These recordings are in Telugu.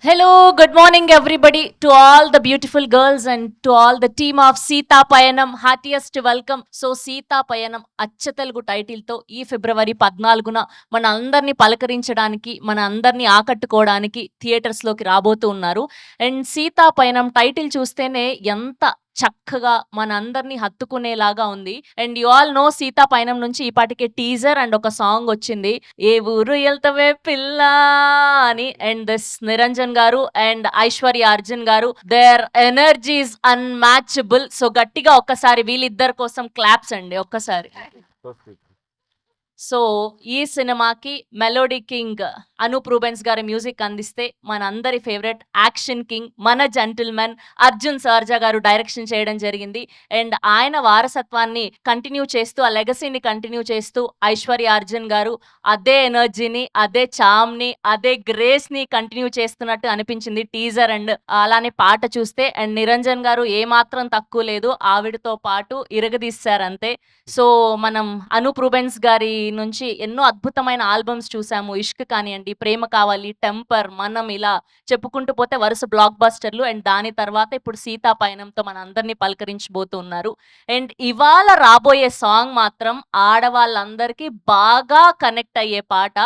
Hello, good morning, everybody, to all the beautiful girls and to all the team of Sita Payanam. Heartiest welcome. So, Sita Payanam అచ్చతెలుగు టైటిల్తో ఈ ఫిబ్రవరి 14న మన అందరినీ పలకరించడానికి, మన అందరినీ ఆకట్టుకోవడానికి థియేటర్స్లోకి రాబోతూ ఉన్నారు. అండ్ సీతా పయనం టైటిల్ చూస్తేనే ఎంత చక్కగా మన అందరినీ హత్తుకునేలాగా ఉంది. And you all know Seetha Payanam నుంచి ఈ పాటికే టీజర్ అండ్ ఒక సాంగ్ వచ్చింది, ఏ ఊరు ఎల్తవే పిల్ల అని. అండ్ దిస్ నిరంజన్ గారు అండ్ ఐశ్వర్య అర్జున్ గారు, దేర్ ఎనర్జీస్ అన్మ్యాచబుల్. సో గట్టిగా ఒక్కసారి వీళ్ళిద్దరి కోసం క్లాప్స్ అండి ఒక్కసారి. సో ఈ సినిమాకి మెలోడీ కింగ్ అనూప్ రూబెన్స్ గారి మ్యూజిక్ అందిస్తే మన అందరి ఫేవరెట్ యాక్షన్ కింగ్ మన జెంటిల్మెన్ అర్జున్ సర్జా గారు డైరెక్షన్ చేయడం జరిగింది. అండ్ ఆయన వారసత్వాన్ని కంటిన్యూ చేస్తూ, ఆ లెగసీని కంటిన్యూ చేస్తూ ఐశ్వర్య అర్జున్ గారు అదే ఎనర్జీని, అదే చామ్ని, అదే గ్రేస్ని కంటిన్యూ చేస్తున్నట్టు అనిపించింది టీజర్ అండ్ అలానే పాట చూస్తే. అండ్ నిరంజన్ గారు ఏమాత్రం తక్కువ లేదు, ఆవిడతో పాటు ఇరగదీశారు అంతే. సో మనం అనూప్ రూబెన్స్ గారి నుంచి ఎన్నో అద్భుతమైన ఆల్బమ్స్ చూసాము. ఇష్క్ కానివ్వండి, ప్రేమ కావాలి, టెంపర్, మనం, ఇలా చెప్పుకుంటూ పోతే వరుస బ్లాక్ బస్టర్లు. అండ్ దాని తర్వాత ఇప్పుడు సీతా పయనంతో మన అందరినీ పలకరించబోతున్నారు. అండ్ ఇవాళ రాబోయే సాంగ్ మాత్రం ఆడవాళ్ళందరికీ బాగా కనెక్ట్ అయ్యే పాట.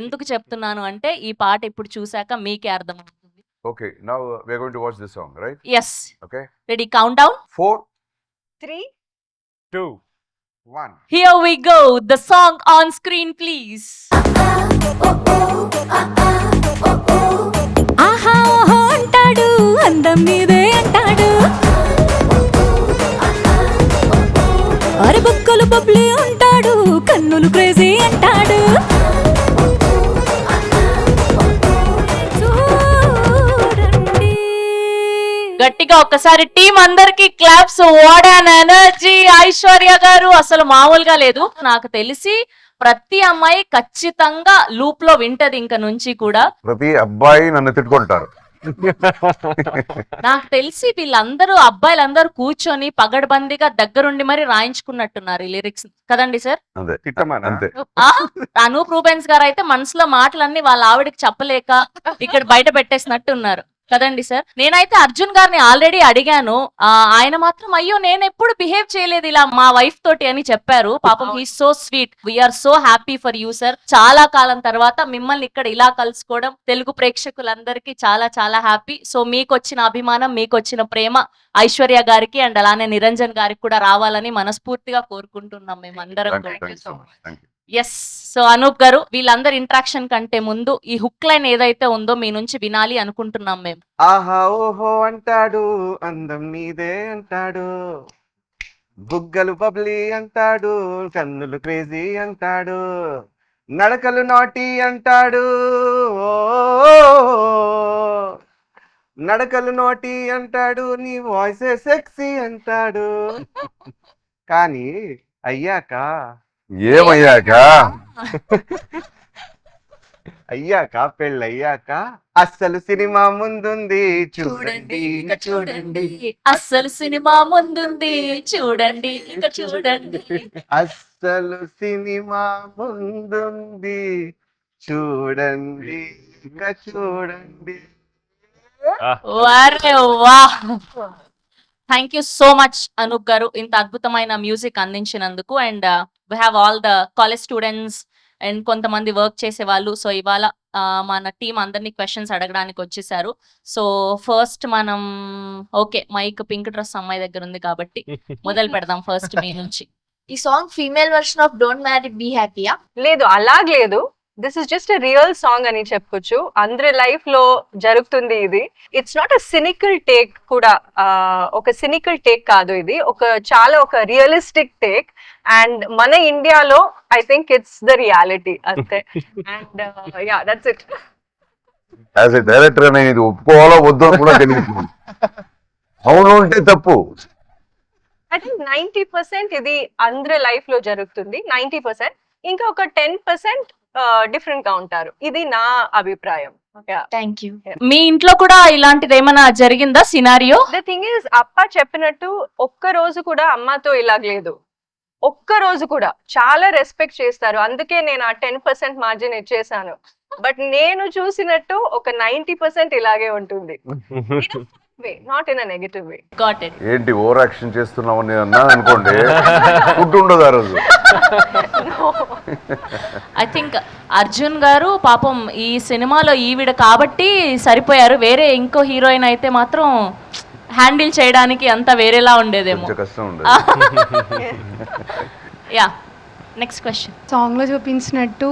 ఎందుకు చెప్తున్నాను అంటే ఈ పాట ఇప్పుడు చూసాక మీకే అర్థమవుతుంది. Okay, now we are going to watch this song, right? Yes, Okay. Ready, countdown, 4, 3, 2, 1. Here we go. The song on screen please. ఆహా ఓహో అంటాడు, అందం నీదే అంటాడు, అరబొక్కలు బబ్లీ ఉంటాడు, కన్నులు క్రేజీ అంటాడు. చూడండి. గట్టిగా ఒక్కసారి టీం అందరికి claps. What an energy! Aishwarya గారు అసలు మామూలుగా లేదు. నాకు తెలిసి ప్రతి అమ్మాయి ఖచ్చితంగా లూప్ లో వింటది ఇంక నుంచి కూడా. ప్రతి అబ్బాయి నన్ను తిట్టుకుంటారు. నాకు తెలిసి వీళ్ళందరూ అబ్బాయిలందరూ కూర్చొని పగడ్బందీగా దగ్గరుండి మరి రాయించుకున్నట్టున్నారు ఈ లిరిక్స్ కదండి సార్? అంతే అంతే. ఆ అనూప్ రూబెన్స్ గారు అయితే మనసులో మాటలన్నీ వాళ్ళ ఆవిడకి చెప్పలేక ఇక్కడ బయట పెట్టేసినట్టు ఉన్నారు కదండి సార్? నేనైతే అర్జున్ గారిని ఆల్రెడీ అడిగాను, ఆయన మాత్రం అయ్యో నేను ఎప్పుడు బిహేవ్ చేయలేదు ఇలా మా వైఫ్ తోటి అని చెప్పారు. పాపం he so sweet. We are so happy for you sir. చాలా కాలం తర్వాత మిమ్మల్ని ఇక్కడ ఇలా కలుసుకోవడం తెలుగు ప్రేక్షకులందరికీ చాలా చాలా హ్యాపీ. సో మీకు వచ్చిన అభిమానం, మీకు వచ్చిన ప్రేమ ఐశ్వర్య గారికి అండ్ అలానే నిరంజన్ గారికి కూడా రావాలని మనస్ఫూర్తిగా కోరుకుంటున్నాం మేమందరం. Thank you so much. Thank you. Yes. So Anoop garu, వీళ్ళందరి ఇంట్రాక్షన్ కంటే ముందు ఈ హుక్ లైన్ ఏదైతే ఉందో మీ నుంచి వినాలి అనుకుంటున్నాం మేము. ఆహా ఓహో అంటాడు, అందం నీదే అంటాడు, బుగ్గలు బబ్లీ అంటాడు, కన్నులు క్రేజీ అంటాడు, నడకలు నాటి అంటాడు, ఓ నడకలు నోటి అంటాడు, నీ వాయిసే సెక్సీ అంటాడు. కానీ అయ్యాక అయ్యాక పెళ్ళయ్యాక అస్సలు సినిమా ముందుంది చూడండి ఇక చూడండి, అస్సలు సినిమా ముందుంది చూడండి ఇక చూడండి. అస్సలు సినిమా ముందుంది చూడండి ఇక చూడండి. వారే వా! Thank you so much Anoop గారు ఇంత అద్భుతమైన మ్యూజిక్ అందించినందుకు. And we have all the college students and కొంతమంది వర్క్ చేసే వాళ్ళు. సో ఇవాళ మన టీం అందరినీ క్వశ్చన్స్ అడగడానికి వచ్చేసారు. సో ఫస్ట్ మనం ఓకే, మైక్ పింక్ డ్రెస్ అమ్మాయి దగ్గర ఉంది కాబట్టి మొదలు పెడదాం ఫస్ట్ మీ నుంచి. ఈ song female version of don't marry be హ్యాపీయా? లేదు, అలాగలేదు. This is just a real song అని చెప్పుకోవచ్చు. అందరి లైఫ్ లో జరుగుతుంది ఇది. It's not a cynical take కూడా, ఒక సినికల్ టేక్ కాదు ఇది, చాలా ఒక రియలిస్టిక్ టేక్. అండ్ మన ఇండియాలో I think it's the reality అంతే. And yeah, that's it. As a director నేను ఇది ఒప్పుకోవాలో వద్దో కూడా తెలియదు. అవును అంటే తప్పు. ఐ థింక్ 90% ఇది అందరి లైఫ్ లో జరుగుతుంది, 90%. ఇంకా ఒక 10% డిఫరెంట్ గా ఉంటారు. ఇది నా అభిప్రాయం. Thank you. మీ ఇంట్లో కూడా ఇలాంటిది ఏమైనా జరిగిందా సినారియో? ద థింగ్ ఇస్, అప్ప చెప్పినట్టు ఒక్క రోజు కూడా అమ్మతో ఇలాగలేదు. ఒక్క రోజు కూడా చాలా రెస్పెక్ట్ చేస్తారు. అందుకే నేను ఆ 10% మార్జిన్ ఇచ్చేసాను. బట్ నేను చూసినట్టు ఒక 90% ఇలాగే ఉంటుంది. Not in a negative way. Got it. ఏంటి ఓవర్ యాక్షన్ చేస్తున్నామని అన్నాను అనుకోండి, ఫుడ్ ఉండదు ఆ రోజు. ఐ థింక్ అర్జున్ గారు పాపం ఈ సినిమాలో ఈవిడ కాబట్టి సరిపోయారు. వేరే ఇంకో హీరోయిన్ అయితే మాత్రం హ్యాండిల్ చేయడానికి అంతా వేరేలా ఉండేదేమో. కొంచెం కష్టం ఉండదు. Yeah, next question. సాంగ్లో చూపించినట్టు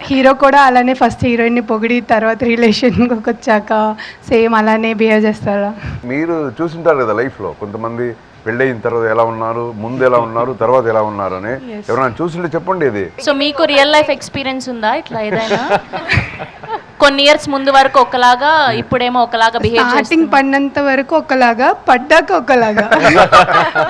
హీరో కూడా అలానే ఫస్ట్ హీరోయిన్ని పొగిడి తర్వాత రిలేషన్కి వచ్చాక సేమ్ అలానే బిహేవ్ చేస్తారా? మీరు చూసింటారు కదా లైఫ్లో కొంతమంది పెళ్ళయిన తర్వాత ఎలా ఉన్నారు, ముందు ఎలా ఉన్నారు, తర్వాత ఎలా ఉన్నారు అని. ఎవరైనా చూసింటే చెప్పండి. ఇది సో మీకు రియల్ లైఫ్ ఎక్స్పీరియన్స్ ఉందా ఇట్లా ఏదైనా? కొన్ని ఇయర్స్ ముందు వరకు ఒకలాగా, ఇప్పుడేమో ఒకలాగా బిహేవ్ స్టార్టింగ్ పడినంత వరకు ఒకలాగా, పడ్డాక ఒకలాగా.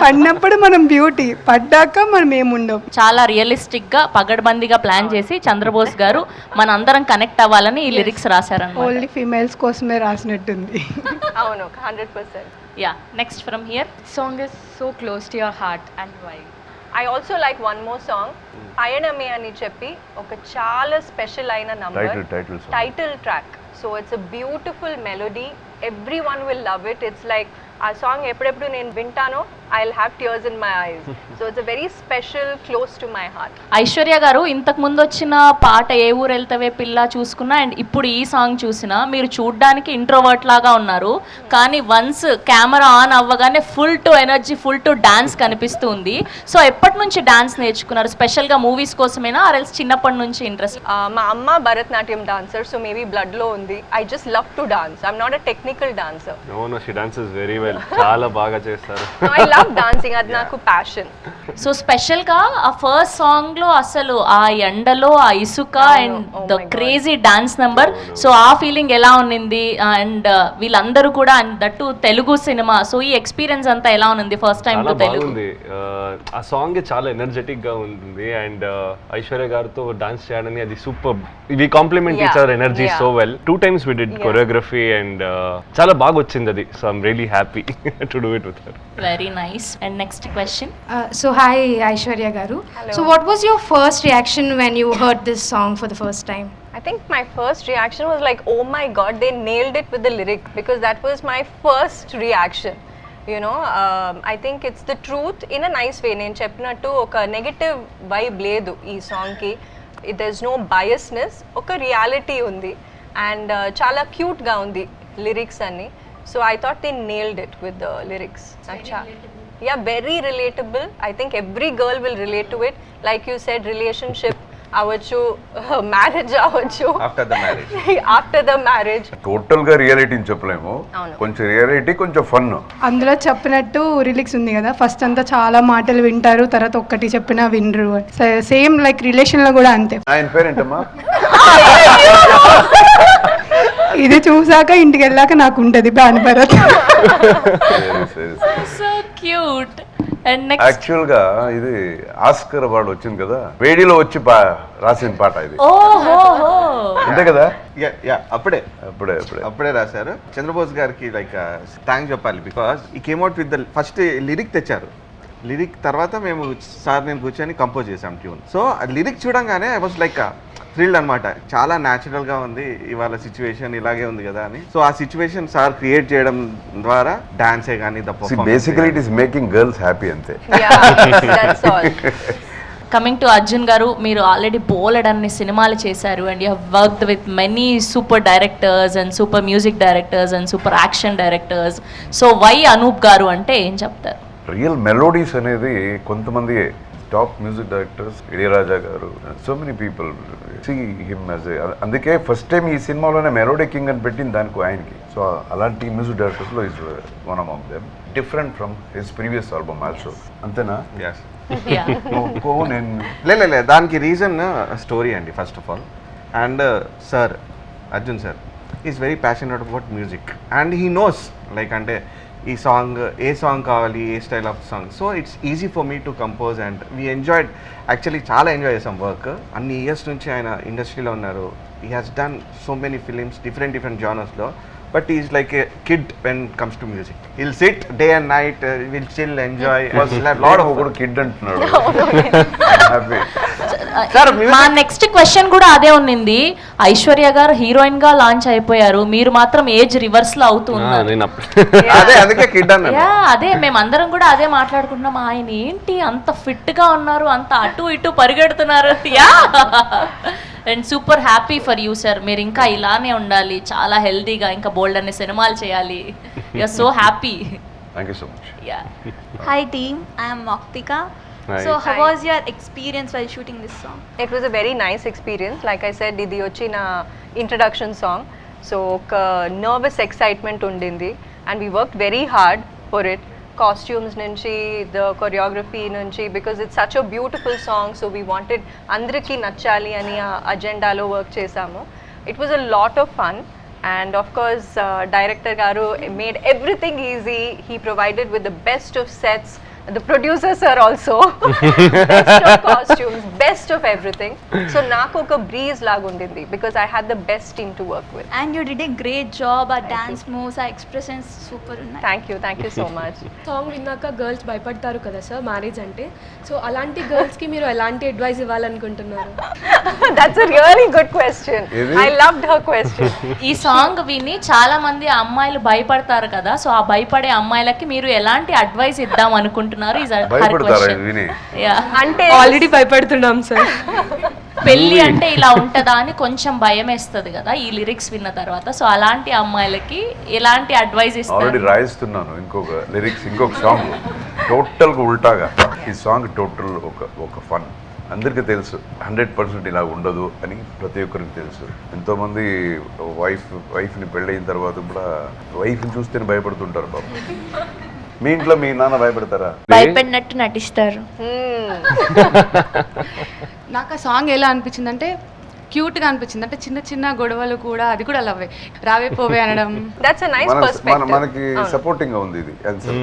పడినప్పుడు మనం బ్యూటీ, పడ్డాక మనం ఏముండవు. చాలా రియలిస్టిక్ గా పగడ్బందీగా ప్లాన్ చేసి చంద్రబోస్ గారు మన అందరం కనెక్ట్ అవ్వాలని ఈ లిరిక్స్ రాశారన్నమాట. ఓన్లీ ఫీమేల్స్ కోసమే రాసినట్టుంది. అవును, 100%. Yeah, next from here. Song is so close to your heart and why? I also like one more song, Payaname అని చెప్పి ఒక చాలా స్పెషల్ అయిన number, title track. So it's a beautiful melody, everyone will love it. It's like ఆ సాంగ్ ఎప్పుడెప్పుడు నేను వింటానో I will have tears in my eyes. So it's a very special, close to my heart. Aishwarya గారు ఇంతకు ముందు వచ్చిన పాట ఏ ఊరు వెళ్తావే పిల్ల చూసుకున్నా అండ్ ఇప్పుడు ఈ సాంగ్ చూసినా మీరు చూడ్డానికి ఇంట్రోవర్ట్ లాగా ఉన్నారు, కానీ వన్స్ కెమెరా ఆన్ అవ్వగానే full to energy, full to dance కనిపిస్తుంది. సో ఎప్పటి నుంచి డాన్స్ నేర్చుకున్నారు? స్పెషల్గా మూవీస్ కోసమేనా ఆర్ఎల్స్ చిన్నప్పటి నుంచి ఇంట్రెస్ట్? మా అమ్మ Bharatanatyam dancer, so maybe blood లో ఉంది. I just love to dance. I'm not a technical dancer. No, she dances very well. చాలా బాగా చేస్తారు. ఐ లవ్ డాన్సింగ్, అది నాకు ప్యాషన్. సో స్పెషల్ గా ఆ ఫస్ట్ సాంగ్ లో అసలు ఆ ఎండలో ఆ ఇసుక and the crazy dance number, so ఆ ఫీలింగ్ ఎలా ఉన్నింది? అండ్ వీళ్ళందరూ కూడా దట్టు తెలుగు సినిమా, సో ఈ ఎక్స్పీరియన్స్ అంతా ఎలా ఉంది ఫస్ట్ టైం టు తెలుగు? బాగుంది. ఆ సాంగ్ చాలా ఎనర్జెటిక్ గా ఉంటుంది అండ్ ఐశ్వర్య గారితో డాన్స్ చేయడానికి అది super. We complement each other energy so well. 2 times we did choreography and చాలా బాగా వచ్చింది అది. So I'm really happy to do it with her. Very nice. And next question. So hi Aishwarya Garu. Hello. So what was your first reaction when you heard this song for the first time? I think my first reaction was like, oh my god, they nailed it with the lyric, because that was my first reaction. You know, I think it's the truth in a nice way. నేను చెప్పినట్టు ఒక నెగటివ్ వైబ్ లేదు ఈ సాంగ్కి. there's no biasness, ఒక రియాలిటీ ఉంది అండ్ చాలా క్యూట్గా ఉంది లిరిక్స్ అన్ని. So I thought they nailed it with the lyrics. Yeah, very relatable. I think every girl will relate to it. Like you said, relationship అవ్వచ్చు, మ్యారేజ్ అవ్వచ్చు, ఆఫ్టర్ ద మ్యారేజ్. టోటల్ గా రియాలిటీని చెప్పలేము, కొంచెం రియాలిటీ కొంచెం ఫన్. అందులో చెప్పినట్టు రిలీక్స్ ఉంది కదా, ఫస్ట్ అంతా చాలా మాటలు వింటారు, తర్వాత ఒక్కటి చెప్పినా వినరు. సేమ్ లైక్ రిలేషన్ లో కూడా అంతే. ఆయన పేరేంటమ్మా? ఇది చూసాక ఇంటికి వెళ్ళాక నాకు ఉంటది బాని Bharat. So cute. And next actual గా ఇది ఆస్కర్ అవార్డు వచ్చింది కదా, వేడిలో వచ్చి రాసిన పాట ఇది. ఓహో, అంతే కదా? అప్పుడే రాశారు. చంద్రబోస్ గారికి లైక్ థ్యాంక్స్ చెప్పాలి, బికాస్ ఈ came out with the first lyric తెచ్చారు. లిరిక్ తర్వాత మేము సార్ నేను కూర్చొని కంపోజ్ చేసాం ట్యూన్. సో లిరిక్ చూడంగానే ఐ వాస్ లైక్ థ్రిల్డ్ అనమాట. చాలా న్యాచురల్ గా ఉంది, ఇవాళ సిచ్యువేషన్ ఇలాగే ఉంది కదా అని. సో ఆ సిచ్యువేషన్ సార్ క్రియేట్ చేయడం ద్వారా డాన్సే కానీ basically it is making girls happy అంతే. కమింగ్ టు అర్జున్ గారు, మీరు ఆల్రెడీ బోలెడ్ అన్ని సినిమాలు చేశారు and you have worked with many super directors and super music directors and super action directors. So why Anoop garu అంటే ఏం చెప్తారు? రియల్ మెలోడీస్ అనేది కొంతమంది top music directors, Ilaiyaraaja garu, so many people see him as అందుకే ఫస్ట్ టైం ఈ సినిమాలోనే మెలోడీ కింగ్ అని పెట్టింది దానికి ఆయనకి. సో అలాంటి మ్యూజిక్ డైరెక్టర్స్లో is one of them, different from his previous album also. అంతేనా? లేదు, దానికి రీజన్ స్టోరీ అండి first of all. And sir Arjun sir is very passionate about music and he knows like అంటే ఈ సాంగ్ ఏ సాంగ్ కావాలి, ఏ style of song. So it's easy for me to compose and we enjoyed. Actually చాలా ఎంజాయ్ చేసాం వర్క్. అన్ని ఇయర్స్ నుంచి ఆయన ఇండస్ట్రీలో ఉన్నారు. He has done so many films different జానర్స్లో. But he's like a kid when it comes to music. He'll sit day and night, we'll chill, enjoy. Was a lot of good kid అంటున్నాడు. Sir, music- మా నెక్స్ట్ క్వశ్చన్ కూడా అదే ఉన్నింది. ఐశ్వర్య గారు హీరోయిన్ గా లాంచ్ అయిపోయారు, మీరు మాత్రం ఏజ్ రివర్స్ లో అవుతూ ఉన్నారు. నేను అదే అందుకే కిడ్ అన్నాను. యా అదే మేమందరం కూడా అదే మాట్లాడుకుంటున్నాం. ఆయన ఏంటి అంత ఫిట్ గా ఉన్నారు, అంత అటు ఇటు పరిగెడుతున్నారు. Yeah and super happy for you sir. మీరు ఇంకా ఇలానే ఉండాలి, చాలా హెల్దీగా, ఇంకా బోల్డ్ అనే సినిమాలు చేయాలి. You're so happy. Thank you so much. Yeah Hi team, I am Moktika. Hi. So how Hi. was your experience while shooting this song? It was a very nice experience. Like I said, ఇది వచ్చి నా ఇంట్రడక్షన్ సాంగ్. సో ఒక నర్వస్ ఎక్సైట్మెంట్ ఉండింది and we work very hard for it. Costumes నుంచి, ద కొరియోగ్రఫీ నుంచి, because it's such a beautiful song. So we wanted అందరికీ నచ్చాలి అని ఆ అజెండాలో వర్క్ చేసాము. It was a lot of fun. And of course, director garu made everything easy. He provided with the best of sets. The producer sir also best of costumes, best of everything. So naaku oka breeze lagundindi because I had the best team to work with. And you did a great job. Our dance moves, our expressions super nice. Thank you so much. Song విన్నాక గర్ల్స్ భయపడతారు కదా సార్ మ్యారేజ్ అంటే, సో అలాంటి గర్ల్స్కి మీరు ఎలాంటి advice ఇవ్వాలనుకుంటున్నారు? That's a really good question. I loved her question. ఈ సాంగ్ విని చాలా మంది అమ్మాయిలు భయపడతారు కదా, సో ఆ భయపడే అమ్మాయిలకి మీరు ఎలాంటి అడ్వైస్ ఇద్దాం అనుకుంటున్నారు? భయపడతారా ఇది విని? అంటే ఆల్రెడీ భయపడుతున్నాం సార్. పెళ్లి అంటే ఇలా ఉంటదా అని కొంచెం భయం వేస్తుంది కదా ఈ లిరిక్స్ విన్న తర్వాత. సో అలాంటి అమ్మాయిలకి ఎలాంటి అడ్వైస్ ఆల్రెడీ ఇస్తారు? రాయిస్తున్నాను ఇంకొక లిరిక్స్, ఇంకొక సాంగ్ టోటల్గా ఉల్టాగా. ఈ సాంగ్ టోటల్ ఒక ఫన్. అందరికీ తెలుసు 100% ఇలా ఉండదు అని ప్రతి ఒక్కరికి తెలుసు. ఎంతోమంది వైఫ్ని పెళ్ళయిన తర్వాత కూడా వైఫ్ని చూస్తేనే భయపడుతుంటారు బాబు. మీ ఇంట్లో మీ నాన్న భయపడతారా? భయపడినట్టు నటిస్తారు. నాకు ఆ సాంగ్ ఎలా అనిపించింది అంటే క్యూట్గా అనిపించింది. అంటే చిన్న చిన్న గొడవలు కూడా, అది కూడా లవ్వే, రావే పోవే అనడం. that's a nice perspective. మనకి సపోర్టింగ్ గా ఉంది ఇది ఆన్సర్.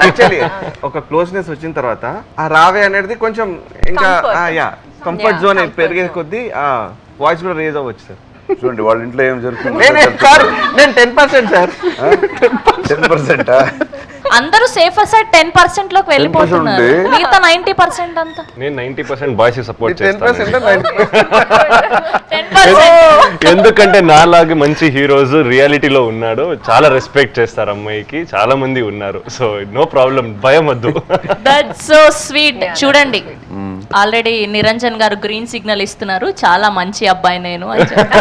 యాక్చువల్లీ ఒక క్లోజ్నెస్ వచ్చిన తర్వాత ఆ రావే అనేది కొంచెం ఇంకా కంఫర్ట్ జోన్ పెరిగే కొద్దీ ఆ వాయిస్ కూడా రేజ్ అవ్వచ్చు సార్. చూడండి వాళ్ళ ఇంట్లో ఏం జరుగుతుంది. నేను 10% సార్. 10%? అందరూ సేఫర్ సైడ్ 10% లోకి వెళ్ళిపోతున్నారు, ఉంటే? మిగతా 90% అంతా నేను 90% బాయ్స్ సపోర్ట్ 10% చేస్తాను. 10%. ఎందుకంటే నాలాగా మంచి హీరోస్ రియాలిటీలో ఉన్నాడు, చాలా రెస్పెక్ట్ చేస్తారు అమ్మాయికి, చాలా మంది ఉన్నారు. సో నో ప్రాబ్లం, భయం వద్దు. That's so sweet. చూడండి ఆల్రెడీ నిరంజన్ గారు గ్రీన్ సిగ్నల్ ఇస్తున్నారు, చాలా మంచి అబ్బాయి నేను అని చెప్పి.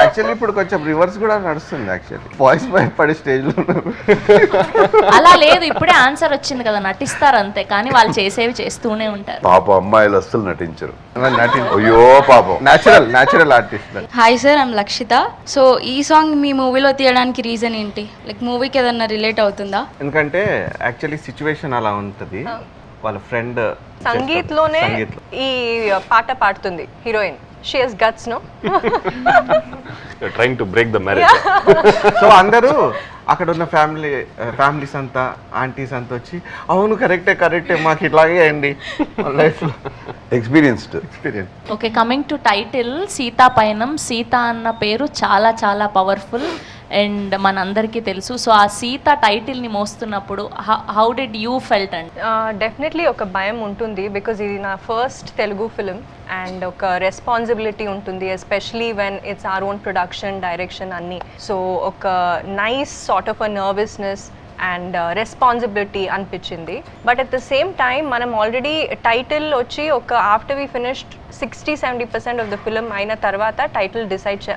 యాక్చువల్లీ ఇప్పుడు కొంచెం రివర్స్ కూడా నడుస్తుంది. యాక్చువల్లీ వాయిస్ భయపడే స్టేజ్ లో ఉన్నారు. అలా లేదు, ఇప్పుడే ఆన్సర్ వచ్చింది కదా, నటిస్తారు అంతే, కానీ వాళ్ళు చేసేవి చేస్తూనే ఉంటారు. పాప అమ్మాయిలు అస్సలు నటించరు. అయ్యో పాపం. Natural artist. Hi sir, I'm Lakshitha. So ఈ సాంగ్ మీ మూవీలో తీయడానికి రీజన్ ఏంటి? లైక్ మూవీకి ఏదన్నా రిలేట్ అవుతుందా? ఎందుకంటే యాక్చువల్లీ సిచ్యువేషన్ అలా ఉంటుంది. వాళ్ళ ఫ్రెండ్ సంగీత్ లోనే ఈ పాట పాడుతుంది heroine. She has guts no. Trying to break the marriage. So అందరూ అక్కడ ఉన్న ఫ్యామిలీస్ అంతా, ఆంటీస్ అంతా వచ్చి అవును కరెక్టే మాకు ఇట్లాగే అయ్యండి లైఫ్లో. Experience. Okay, coming to title Sita పయనం. సీత అన్న పేరు చాలా చాలా పవర్ఫుల్ అండ్ మనందరికీ తెలుసు. సో ఆ సీత టైటిల్ని మోస్తున్నప్పుడు how did you felt? And definitely ఒక భయం ఉంటుంది, బికాజ్ ఇది నా ఫస్ట్ తెలుగు ఫిలిం అండ్ ఒక రెస్పాన్సిబిలిటీ ఉంటుంది, especially when it's our own production, direction అన్నీ. సో ఒక nice sort of a nervousness and responsibility అనిపించింది. But at the same time మనం ఆల్రెడీ టైటిల్ వచ్చి ఒక after we finished 60-70% of the film అయిన తర్వాత టైటిల్ డిసైడ్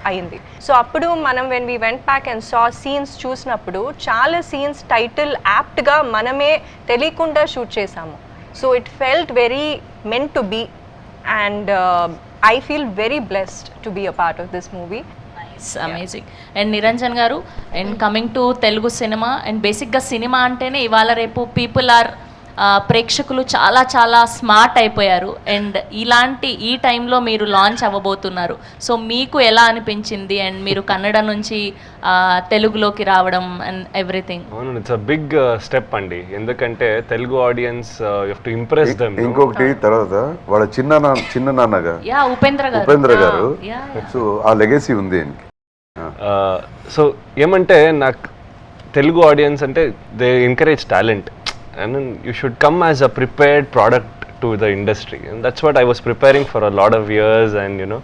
అయింది. సో అప్పుడు మనం when we went back and saw scenes చూసినప్పుడు చాలా సీన్స్ టైటిల్ యాప్ట్గా మనమే తెలియకుండా షూట్ చేసాము. So it felt very meant to be and I feel very blessed to be a part of this movie. Amazing. And Niranjan గారు, and coming to Telugu cinema, and బేసిక్గా సినిమా అంటేనే ఇవాళ రేపు పీపుల్ ఆర్ ప్రేక్షకులు చాలా చాలా స్మార్ట్ అయిపోయారు. అండ్ ఇలాంటి ఈ టైంలో మీరు లాంచ్ అవ్వబోతున్నారు. సో మీకు ఎలా అనిపించింది? అండ్ మీరు కన్నడ నుంచి తెలుగులోకి రావడం అండ్ ఎవ్రీథింగ్. అవును, ఇట్స్ అ బిగ్ స్టెప్ అండి. ఎందుకంటే Telugu audience you have to impress them. ఇంకొకటి తర్వాత వాళ్ళ చిన్న నాన్నగా ఉపేంద్ర గారు. సో ఆ లెగసీ ఉంది ఆయనకి. సో ఏమంటే నాకు తెలుగు ఆడియన్స్ అంటే they encourage talent and you should come as a prepared product to the industry, and that's what I was preparing for a lot of years. And you know,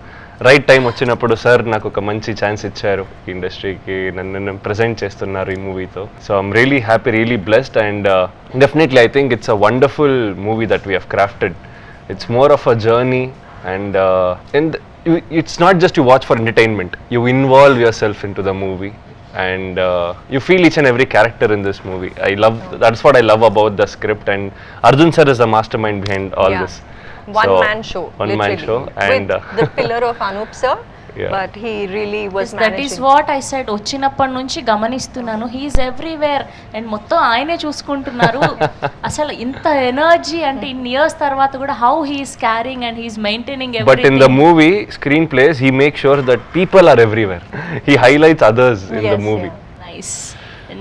right time వచ్చినప్పుడు సార్ నాకు ఒక మంచి ఛాన్స్ ఇచ్చారు ఈ ఇండస్ట్రీకి, నన్ను ప్రజెంట్ చేస్తున్నారు ఈ మూవీతో. So I'm really happy, really blessed, and definitely I think it's a wonderful movie that we have crafted. It's more of a journey, and it's not just you watch for entertainment, you involve yourself into the movie, and you feel each and every character in this movie. That's what I love about the script, and Arjun sir is the mastermind behind all this. One man show, one man show, and with the pillar of Anup sir. Yeah. But he really was that is managing. What I said. వచ్చినప్పటి నుంచి గమనిస్తున్నాను, హీఈస్ ఎవ్రీవేర్ అండ్ మొత్తం ఆయనే చూసుకుంటున్నారు. అసలు ఇంత ఎనర్జీ అంటే ఇన్ని ఇయర్స్ తర్వాత కూడా how he's caring and he's maintaining but in the movie screenplays he makes sure that people are everywhere. He highlights others in the Yes, movie. Nice.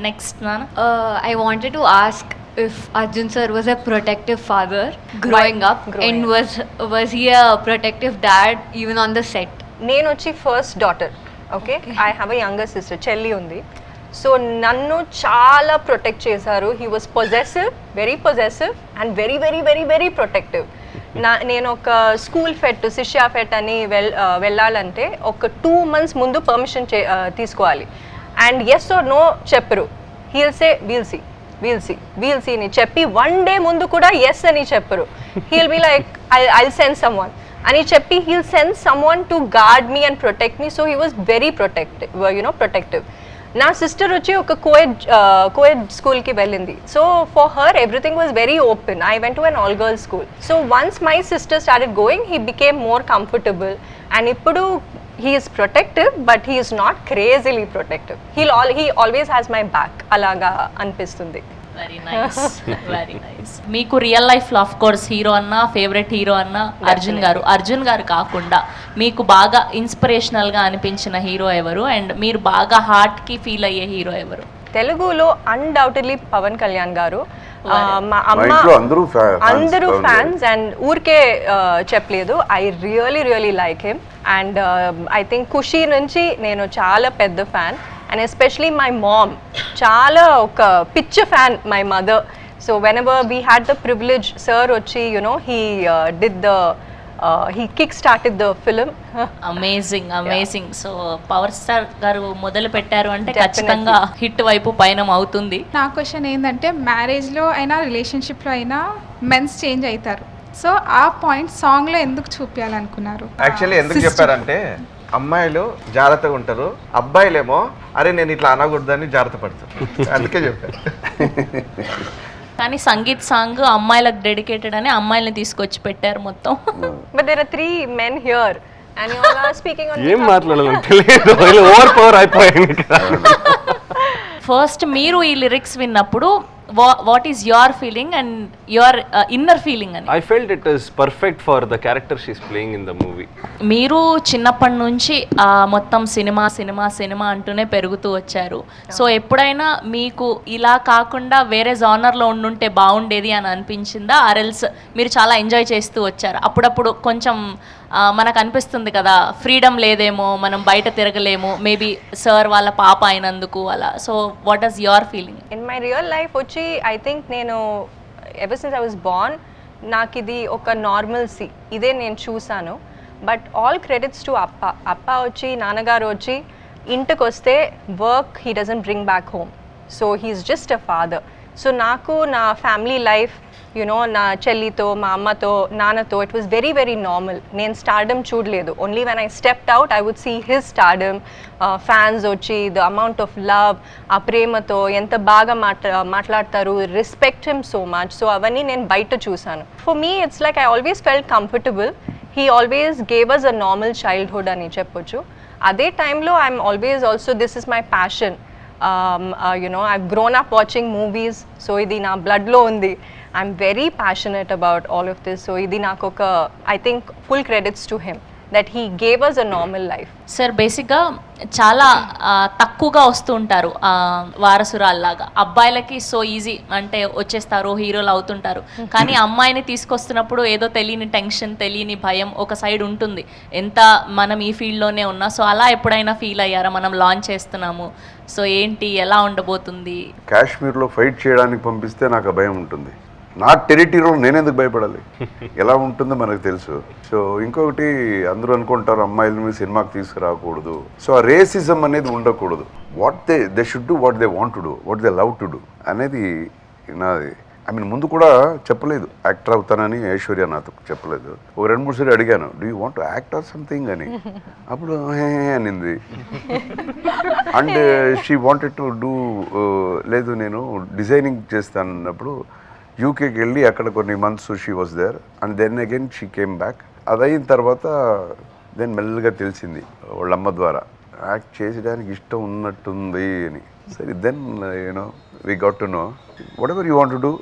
Next నాన్న, I wanted to ask if Arjun sir was a protective father growing up, growing and was he a protective dad even on the set? నేను వచ్చి first daughter. Okay, I have a younger sister, చెల్లి ఉంది. సో నన్ను చాలా ప్రొటెక్ట్ చేశారు. He was possessive, very possessive and very very very very protective. నేను ఒక స్కూల్ ఫెట్, శిష్యా ఫెట్ అని వెళ్ళాలంటే ఒక 2 months ముందు పర్మిషన్ తీసుకోవాలి. అండ్ ఎస్ ఆర్ నో చెప్పరు. హీల్ సే వీల్ సీ అని చెప్పి 1 day ముందు కూడా ఎస్ అని చెప్పరు. He'll be like I'll send someone అని చెప్పి he'll send someone to guard me and protect me. So he was very protective. నా సిస్టర్ వచ్చి ఒక కోఎడ్ స్కూల్కి వెళ్ళింది. So for her everything was very open. I went to an all girls school. So once my sister started going, he became more comfortable. And ఇప్పుడు he is protective, but he is not crazily protective. He always has my back. అలాగా అనిపిస్తుంది. Very nice, very nice. మీకు రియల్ లైఫ్ లో ఆఫ్ కోర్స్ హీరో అన్న, ఫేవరెట్ హీరో అన్న అర్జున్ గారు కాకుండా మీకు బాగా ఇన్స్పిరేషనల్ గా అనిపించిన హీరో ఎవరు, అండ్ మీరు బాగా హార్ట్ కి ఫీల్ అయ్యే హీరో ఎవరు? తెలుగులో అన్డౌటెడ్లీ పవన్ కళ్యాణ్ గారు. మా అమ్మ ఇంట్లో అందరూ ఫ్యాన్స్, అండ్ ఊరికే చెప్పలేదు. I really like him. And I think Kushi నుంచి నేను చాలా పెద్ద fan. And especially my mom చాలా ఒక పిచ్చ fan, my mother. So whenever we had the privilege, sir వచ్చి he did the he kick-started the film. Amazing. So power star గారు మొదలు పెట్టారు అంటే ఖచ్చితంగా హిట్ వైపు పయనం అవుతుంది. నా క్వశ్చన్ ఏంటంటే, మ్యారేజ్లో అయినా రిలేషన్షిప్లో అయినా మెన్స్ చేంజ్ అవుతారు. సో ఆ పాయింట్ సాంగ్లో ఎందుకు చూపించాలనుకున్నారు? యాక్చువల్లీ ఎందుకు చెప్పారంటే, అమ్మాయిలు జాగ్రత్తగా ఉంటారు, అబ్బాయిలేమో అరే నేను ఇట్లా అనకూడదని జాగ్రత్త పడతారు. అందుకే చెప్పారు. కానీ సంగీత్ సాంగ్ అమ్మాయిలకు డెడికేటెడ్ అని అమ్మాయిల్ని తీసుకొచ్చి పెట్టారు మొత్తం. But there are 3 men here and you all are speaking on ఏం మాట్లాడాలని తెలియదు, ఓవర్ పవర్ అయిపోయింది. ఫస్ట్ మీరు ఈ లిరిక్స్ విన్నప్పుడు what is your feeling and your inner feeling అని? I felt it is perfect for the character she's playing in the movie. మీరు చిన్నప్పటి నుంచి మొత్తం సినిమా అంటూనే పెరుగుతూ వచ్చారు. సో ఎప్పుడైనా మీకు ఇలా కాకుండా వేరే జానర్లో ఉండుంటే బాగుండేది అని అనిపించిందా? ఆర్ఎల్స్ మీరు చాలా ఎంజాయ్ చేస్తూ వచ్చారు. అప్పుడప్పుడు కొంచెం మనకు అనిపిస్తుంది కదా, ఫ్రీడమ్ లేదేమో, మనం బయట తిరగలేము, మేబీ సార్ వాళ్ళ పాప అయినందుకు అలా. So what is your feeling? In my real life వచ్చి ఐ థింక్ నేను ever since I was born నాకు ఇది ఒక నార్మల్సీ, ఇదే నేను చూసాను. బట్ ఆల్ క్రెడిట్స్ టు అప్ప వచ్చి, నాన్నగారు వచ్చి ఇంటికి వస్తే work he doesn't bring back home. So he's just a father. So నాకు నా ఫ్యామిలీ లైఫ్ నా చెల్లితో, మా అమ్మతో, నాన్నతో it was very very normal. నేను స్టార్డమ్ చూడలేదు. Only when I stepped out I would see his stardom. Fans వచ్చి ద అమౌంట్ ఆఫ్ లవ్, ఆ ప్రేమతో ఎంత బాగా మాట్లాడతారు, respect him so much. So అవన్నీ నేను బయట చూసాను. For me it's like I always felt comfortable. He always gave us a normal childhood అని చెప్పొచ్చు. అదే టైంలో I'm always also this is my passion. I've grown up watching movies, so ఇది నా బ్లడ్లో ఉంది. I'm very passionate about all of this. So ఇది నాకు ఒక, I think full credits to him that he gave us a normal life. Sir బేసిక్గా చాలా తక్కువగా వస్తూ ఉంటారు వారసురాల్లాగా. అబ్బాయిలకి సో ఈజీ అంటే వచ్చేస్తారు, హీరోలు అవుతుంటారు. కానీ అమ్మాయిని తీసుకొస్తున్నప్పుడు ఏదో తెలియని టెన్షన్, తెలియని భయం ఒక సైడ్ ఉంటుంది, ఎంత మనం ఈ ఫీల్డ్లోనే ఉన్నా. సో అలా ఎప్పుడైనా ఫీల్ అయ్యారా, మనం లాంచ్ చేస్తున్నాము, సో ఏంటి ఎలా ఉండబోతుంది? కాశ్మీర్లో ఫైట్ చేయడానికి పంపిస్తే నాకు భయం ఉంటుంది. నా టెరిటరీలో నేను ఎందుకు భయపడాలి? ఎలా ఉంటుందో మనకు తెలుసు. సో ఇంకొకటి అందరూ అనుకుంటారు అమ్మాయిలని సినిమాకి తీసుకురాకూడదు. సో ఆ రేసిజం అనేది ఉండకూడదు. What they should do, what they want to do, what they love to do అనేది నాది. ఐ మీన్ ముందు కూడా చెప్పలేదు యాక్టర్ అవుతానని ఐశ్వర్య నాతో చెప్పలేదు. ఒక 2-3 సార్లు అడిగాను, do you want to act or something అని. అప్పుడు హే అనింది. And she wanted to do, లేదు నేను డిజైనింగ్ చేస్తాను అన్నప్పుడు యూకేకి వెళ్ళి అక్కడ కొన్ని months she was there and then again she came back. అది అయిన తర్వాత దెన్ మెల్లగా తెలిసింది వాళ్ళ అమ్మ ద్వారా యాక్ట్ చేసేయడానికి ఇష్టం ఉన్నట్టుంది అని. సరే then you know we got to know whatever you want to do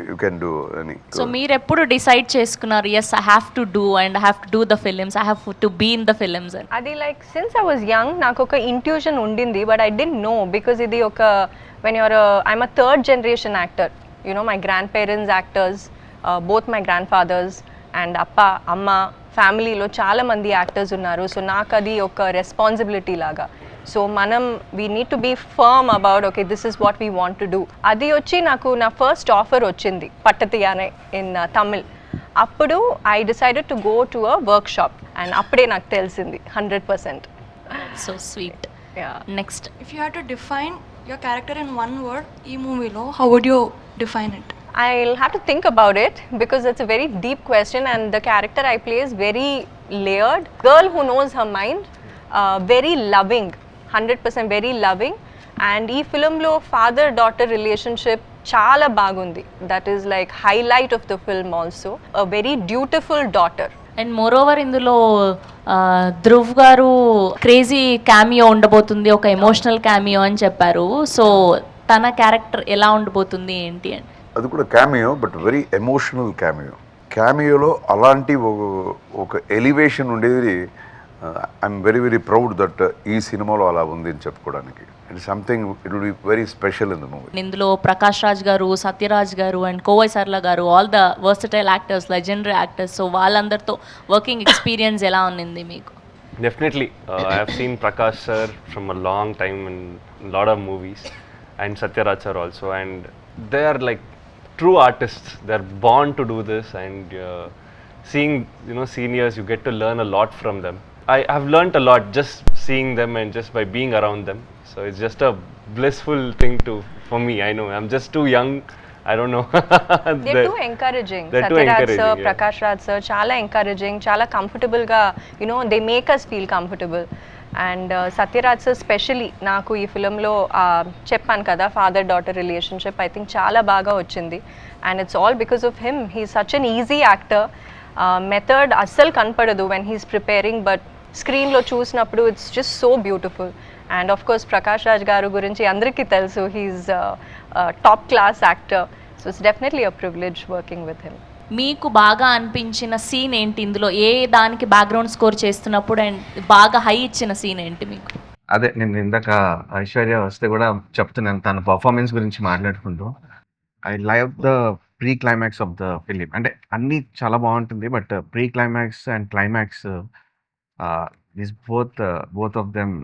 you can do అని. సో మీరు ఎప్పుడు డిసైడ్ చేసుకున్నారు yes I have to do and I have to do the films, I have to be in the films అని? అది like since I was young నాకు ఒక ఇంట్యూషన్ ఉండింది, but I didn't know because ఇది ఒక when you're I'm a third generation actor. My grand parents actors, both my grandfathers and అప్ప అమ్మ ఫ్యామిలీలో చాలామంది యాక్టర్స్ ఉన్నారు. సో నాకు అది ఒక రెస్పాన్సిబిలిటీ లాగా. సో మనం we need to be firm about okay this is what we want to do. అది వచ్చి నాకు నా ఫస్ట్ ఆఫర్ వచ్చింది పట్టతియానే ఇన్ తమిళ్. అప్పుడు I decided to go to a workshop and అప్పుడే నాకు తెలిసింది 100%. So sweet. Next, if you have to define your character in one word ఈ మూవీలో how would you define it? I'll have to think about it because it's a very deep question and the character I play is very layered. Girl who knows her mind, very loving, 100% very loving. And ee film lo father daughter relationship chaala bagundi. That is like highlight of the film also. A very dutiful daughter. And more over ఇందులో ధ్రువ్ గారు క్రేజీ క్యామియో ఉండబోతుంది, ఒక ఎమోషనల్ క్యామియో అని చెప్పారు. సో తన క్యారెక్టర్ ఎలా ఉండబోతుంది ఏంటి అని? అది కూడా cameo, but very emotional cameo. క్యామియోలో అలాంటి ఒక ఎలివేషన్ ఉండేది. I'm very very proud that ఈ సినిమాలో అలా ఉంది అని చెప్పుకోవడానికి. It something it will be very special in the movie. ఇందులో ప్రకాష్ రాజ్ గారు, సత్యరాజ్ గారు అండ్ కోవై సర్ల గారు, all the versatile actors, legendary actors. So వాళ్ళందరితో వర్కింగ్ ఎక్స్పీరియన్స్ ఎలా ఉంది మీకు? Definitely. I have seen Prakash sir from a long time in a lot of movies, and Satyaraj sir also, and they are like true artists. They're born to do this, and seeing seniors, you get to learn a lot from them. I have learnt a lot just seeing them and just by being around them. So it's just a blissful thing for me. I know I'm just too young. I don't know. They're too encouraging. They're too Satyaraj encouraging, sir, yeah. Prakash Raj sir, chala encouraging, chala comfortable ga, they make us feel comfortable. And Satyaraj sir especially నాకు ఈ ఫిలింలో చెప్పాను కదా father daughter relationship I think చాలా బాగా వచ్చింది. And it's all because of him. He's such an easy actor. Method అస్సలు కనపడదు వెన్ హీస్ ప్రిపేరింగ్, బట్ స్క్రీన్లో చూసినప్పుడు it's just so beautiful. And of course Prakash Raj గారు గురించి అందరికీ తెలుసు, he's top class actor. So it's definitely a privilege working with him. మీకు బాగా అనిపించిన సీన్ ఏంటి ఇందులో? ఏ దానికి బ్యాక్గ్రౌండ్ స్కోర్ చేస్తున్నప్పుడు అండ్ బాగా హై ఇచ్చిన సీన్ ఏంటి మీకు? అదే నేను ఇందాక ఐశ్వర్య వస్తే కూడా చెప్తున్నాను తన పర్ఫార్మెన్స్ గురించి మాట్లాడుకుంటూ. I love the pre climax of the film. అంటే అన్నీ చాలా బాగుంటుంది, but pre climax and climax this both of them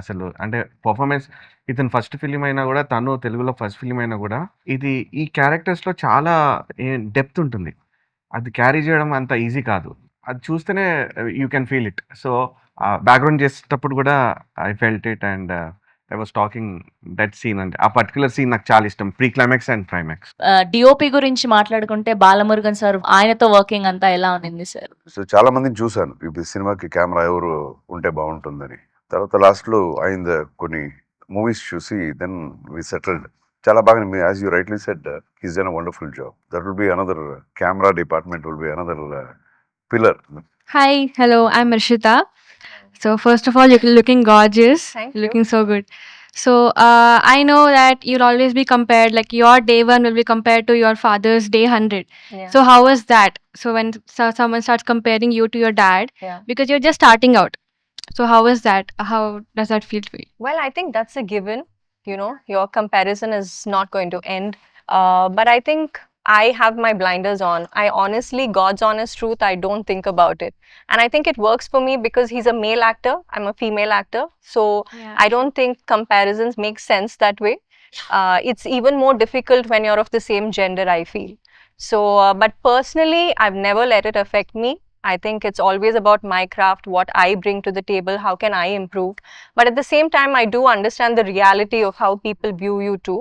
అసలు అంటే పర్ఫార్మెన్స్. ఇతను ఫస్ట్ ఫిలిం అయినా కూడా, తను తెలుగులో ఫస్ట్ ఫిలిం అయినా కూడా, ఇది ఈ క్యారెక్టర్స్లో చాలా డెప్త్ ఉంటుంది. అది క్యారీ చేయడం అంత ఈజీ కాదు. అది చూస్తేనే you can feel it. So background చేసేటప్పుడు కూడా I felt it and I was talking that scene. అంటే ఆ పర్టికులర్ సీన్ నాకు చాలా ఇష్టం, pre climax and climax. DOP గురించి మాట్లాడుకుంటే బాలమురుగన్ సార్, ఆయనతో వర్కింగ్ అంతా ఎలా ఉంది సార్? సో చాలా మందిని చూశాను ఇప్పుడు సినిమాకి కెమెరా ఎవరు ఉంటే బాగుంటుందని. తర్వాత లాస్ట్లో ఆయన కొన్ని మూవీస్ చూసి దెన్ వి సెటిల్డ్. చాలా బాగా, as you rightly said, he's done a wonderful job. That will be another camera department will be another pillar. Hi, hello, I'm Rishita. So first of all, you're looking gorgeous. Thank you. Looking so good. So I know that you'll always be compared, like your day one will be compared to your father's day 100. Yeah. So how was that? So when someone starts comparing you to your dad, Yeah. because you're just starting out. So how was that? How does that feel for you? Well, I think that's a given. Your comparison is not going to end. But I think I have my blinders on. I honestly, God's honest truth, I don't think about it. And I think it works for me because he's a male actor, I'm a female actor. So Yeah. I don't think comparisons make sense that way. It's even more difficult when you're of the same gender, I feel. So, but personally, I've never let it affect me. I think it's always about my craft, what I bring to the table, how can I improve. But at the same time, I do understand the reality of how people view you too.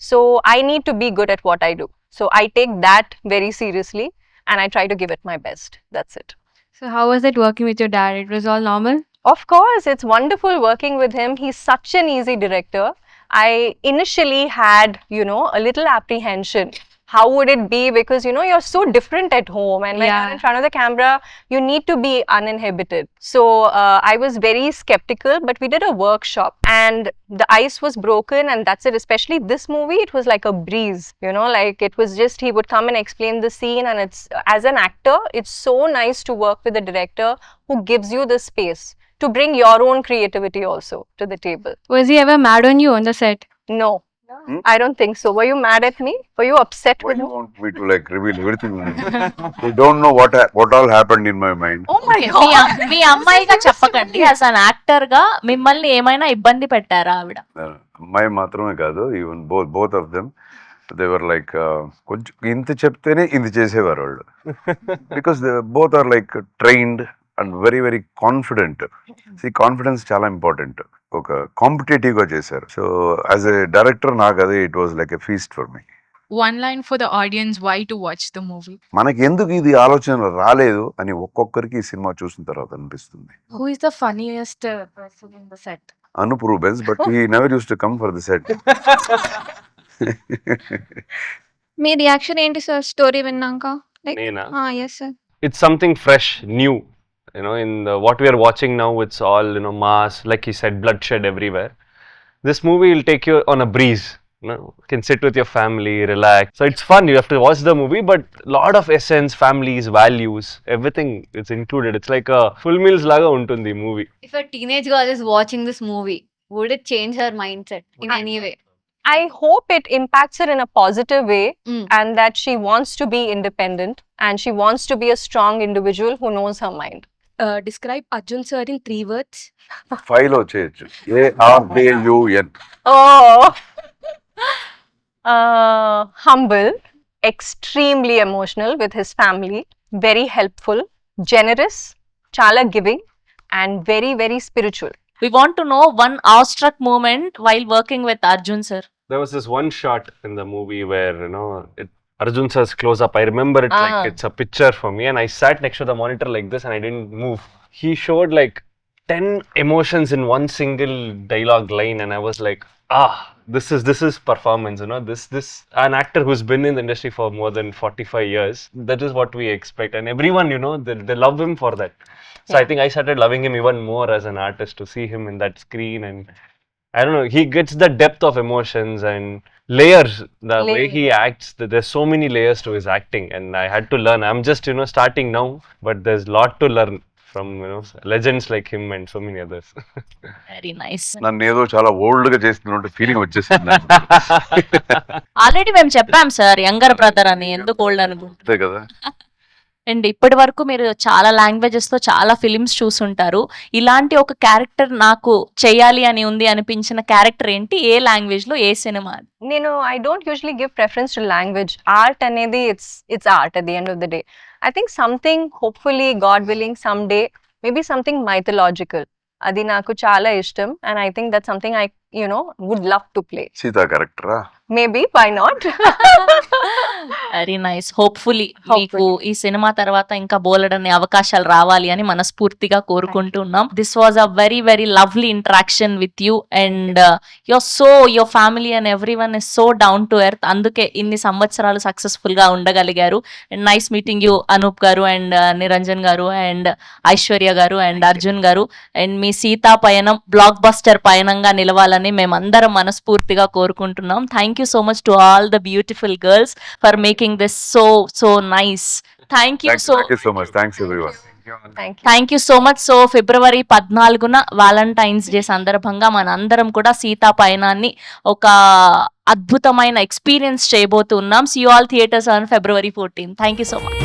So I need to be good at what I do. So I take that very seriously and I try to give it my best. That's it. So how was it working with your dad? It was all normal? Of course, it's wonderful working with him. He's such an easy director. I initially had, a little apprehension. How would it be? Because, you're so different at home, and when you're in front of the camera, you need to be uninhibited. So I was very skeptical, but we did a workshop and the ice was broken, and that's it. Especially this movie, it was like a breeze, like it was just, he would come and explain the scene, and it's, as an actor, it's so nice to work with a director who gives you the space to bring your own creativity also to the table. Was he ever mad on you on the set? No. I don't think so. Were you mad at me? Were you upset Why with do me? you want me to like reveal everything? You don't know what all happened in my mind. Oh my god. మీ అమ్మాయిగా చెప్పకండి, యాజ్ అన్ యాక్టర్ గా మిమ్మల్ని ఏమైనా ఇబ్బంది పెట్టారా ఆవిడ? అమ్మాయి మాత్రమే కాదు, even both of them they were like కొంచెం ఇంత చెప్తేనే ఇంత చేసేవారు వాళ్ళు. Because both are like trained and very very confident. Confidence చాలా ఇంపార్టెంట్. ఒక కాంపిటేటివ్గా చేశారు. సో యాజ్ ఎ డైరెక్టర్ నాకు అది it was like a feast for me. One line for the audience, why to watch the movie? మనకి ఎందుకు ఇది ఆలోచన రాలేదు అని ఒక్కొక్కరికి ఈ సినిమా చూసిన తర్వాత అనిపిస్తుంది. Who is the funniest person in the set? Anup Rubens, but he never used to come for the set. Me reaction ఏంటి సార్ స్టోరీ విన్నాక? నేనా? yes sir. It's something fresh, new. In what we are watching now, it's all, mass, like he said, bloodshed everywhere. This movie will take you on a breeze. You can sit with your family, relax. So it's fun. You have to watch the movie, but lot of essence, families, values, everything is included. It's like a full meals laga untundi movie. If a teenage girl is watching this movie, would it change her mindset in any way? I hope it impacts her in a positive way, and that she wants to be independent and she wants to be a strong individual who knows her mind. Describe Arjun sir in 3 words. 5లో చేయొచ్చు. ARJUN. Oh. Humble, extremely emotional with his family, very helpful, generous, chala giving, and very, very spiritual. We want to know one awestruck moment while working with Arjun sir. There was this one shot in the movie where, Arjun sir's close up. I remember it like it's a picture for me, and I sat next to the monitor like this and I didn't move. He showed like 10 emotions in one single dialogue line, and I was like, this is performance, this an actor who's been in the industry for more than 45 years, that is what we expect, and everyone, they love him for that. So I think I started loving him even more as an artist to see him in that screen, and I don't know, he gets the depth of emotions and layers, the way he acts. There's so many layers to his acting, and I had to learn. I'm just, starting now, but there's a lot to learn from, legends like him and so many others. Very nice. నన్ను ఏదో చాలా ఓల్డ్ గా చేస్తున్నట్టు ఫీలింగ్ వచ్చేసింది. ఆల్రెడీ మేము చెప్పాం సార్, యంగర్ బ్రదర్ అని, ఎందుకు ఓల్డ్ అనుకుంటున్నారు? అంతే కదా. అండ్ ఇప్పటి వరకు మీరు చాలా లాంగ్వేజెస్ తో చాలా ఫిలిమ్స్ చూసుంటారు. ఇలాంటి ఒక క్యారెక్టర్ నాకు చేయాలి అని ఉంది అనిపించిన క్యారెక్టర్ ఏంటి? ఏ లాంగ్వేజ్ లో, ఏ cinema? I don't usually give preference to language. Art anedi, it's art at the end of the day. I think something, hopefully, God willing, someday, maybe something mythological. Adi naku chala ishtam, and I think that's something I, would love to play. Seetha క్యారెక్టరా? Maybe, why not? Very nice. Hopefully మీకు ఈ సినిమా తర్వాత ఇంకా బోలెడన్ని అవకాశాలు రావాలి అని మనస్ఫూర్తిగా కోరుకుంటున్నాం. This was a very very lovely interaction with you, and your family and everyone is so down to earth. అందుకే ఇన్ని సంవత్సరాలు సక్సెస్ఫుల్ గా ఉండగలిగారు. And nice meeting you Anoop గారు, అండ్ నిరంజన్ గారు, అండ్ ఐశ్వర్య గారు, అండ్ అర్జున్ గారు. అండ్ మీ సీతా పయనం బ్లాక్ బస్టర్ పయనంగా నిలవాలని మేమందరం మనస్ఫూర్తిగా కోరుకుంటున్నాం. Thank you so much to all the beautiful girls for making this so nice. Thank you so much. Thanks everyone. Thank you so much. So ఫిబ్రవరి 14న వాలంటైన్స్ డే సందర్భంగా మనందరం కూడా సీతా పయనాన్ని ఒక అద్భుతమైన ఎక్స్పీరియన్స్ చేయబోతున్నాం. See you all theaters on February 14. Thank you so much.